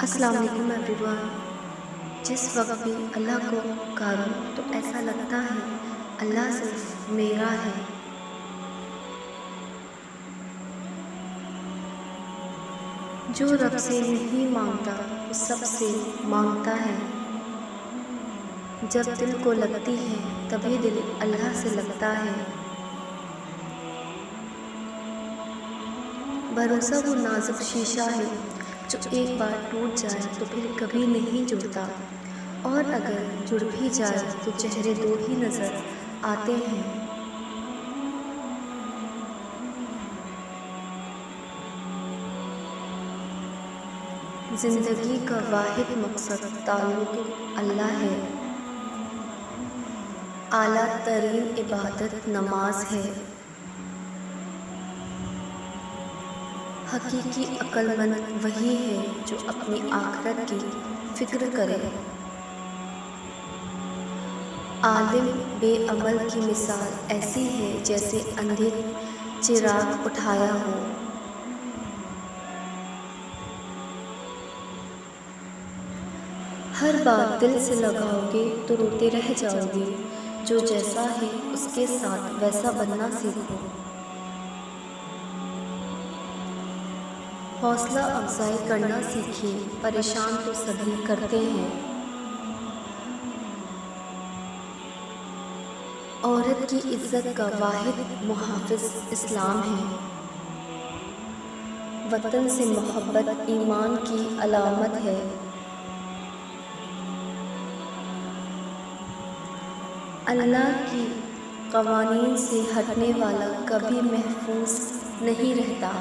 السلام علیکم every one. جس وقت بھی اللہ کو پکاروں تو ایسا لگتا ہے اللہ صرف میرا ہے۔ جو رب سے نہیں مانگتا وہ سب سے مانگتا ہے۔ جب دل کو لگتی ہے تبھی دل اللہ سے لگتا ہے۔ بھروسہ وہ نازک شیشہ ہے جو ایک بار ٹوٹ جائے تو پھر کبھی نہیں جڑتا، اور اگر جڑ بھی جائے تو چہرے دو ہی نظر آتے ہیں۔ زندگی کا واحد مقصد تعلق اللہ ہے۔ اعلیٰ ترین عبادت نماز ہے۔ حقیقی عقل مند وہی ہے جو اپنی آخرت کی فکر کرے۔ عالم بے عمل کی مثال ایسی ہے جیسے اندھے چراغ اٹھایا ہو۔ ہر بات دل سے لگاؤ گے تو روتے رہ جاؤ گے۔ جو جیسا ہے اس کے ساتھ ویسا بننا سیکھو۔ حوصلہ افزائی کرنا سیکھیے، پریشان تو سبھی کرتے ہیں۔ عورت کی عزت کا واحد محافظ اسلام ہے۔ وطن سے محبت ایمان کی علامت ہے۔ اللہ کی قوانین سے ہٹنے والا کبھی محفوظ نہیں رہتا۔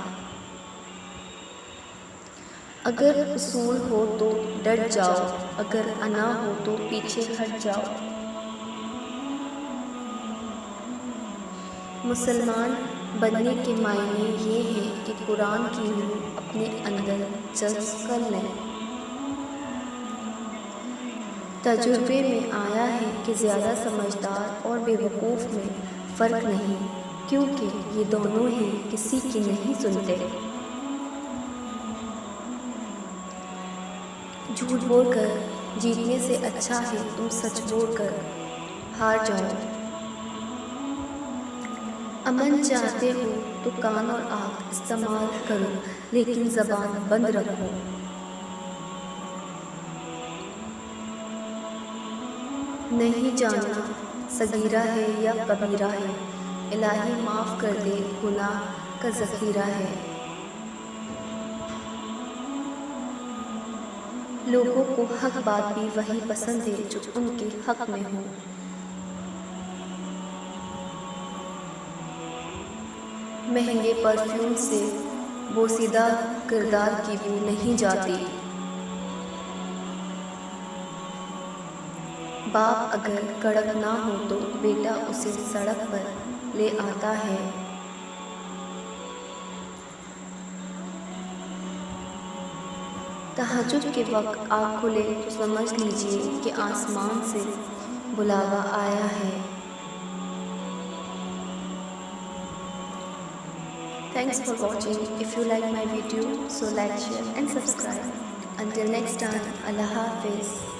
اگر اصول ہو تو ڈٹ جاؤ، اگر انا ہو تو پیچھے ہٹ جاؤ۔ مسلمان بننے کے معنی یہ ہے کہ قرآن کی روح اپنے اندر جذب کر لیں۔ تجربے میں آیا ہے کہ زیادہ سمجھدار اور بے وقوف میں فرق نہیں، کیونکہ یہ دونوں ہی کسی کی نہیں سنتے۔ جھوٹ بول کر جیتنے سے اچھا ہے تم سچ بول کر ہار جاؤ۔ امن چاہتے ہو تو کان اور آنکھ استعمال کرو، لیکن زبان بند رکھو۔ نہیں جاننا صغیرہ ہے یا کبیرہ ہے، الہی معاف کر دے گناہ کا ذخیرہ ہے۔ لوگوں کو حق بات بھی وہی پسند ہے جو ان کے حق میں ہو۔ مہنگے پرفیوم سے بوسیدہ کردار کی بو نہیں جاتی۔ باپ اگر کڑک نہ ہو تو بیٹا اسے سڑک پر لے آتا ہے۔ تہجد کے وقت آنکھ کھلے تو سمجھ لیجئے کہ آسمان سے بلاوا آیا ہے۔ Thanks for watching. If you like my video, so like, share and subscribe. Until next time, Allah Hafiz.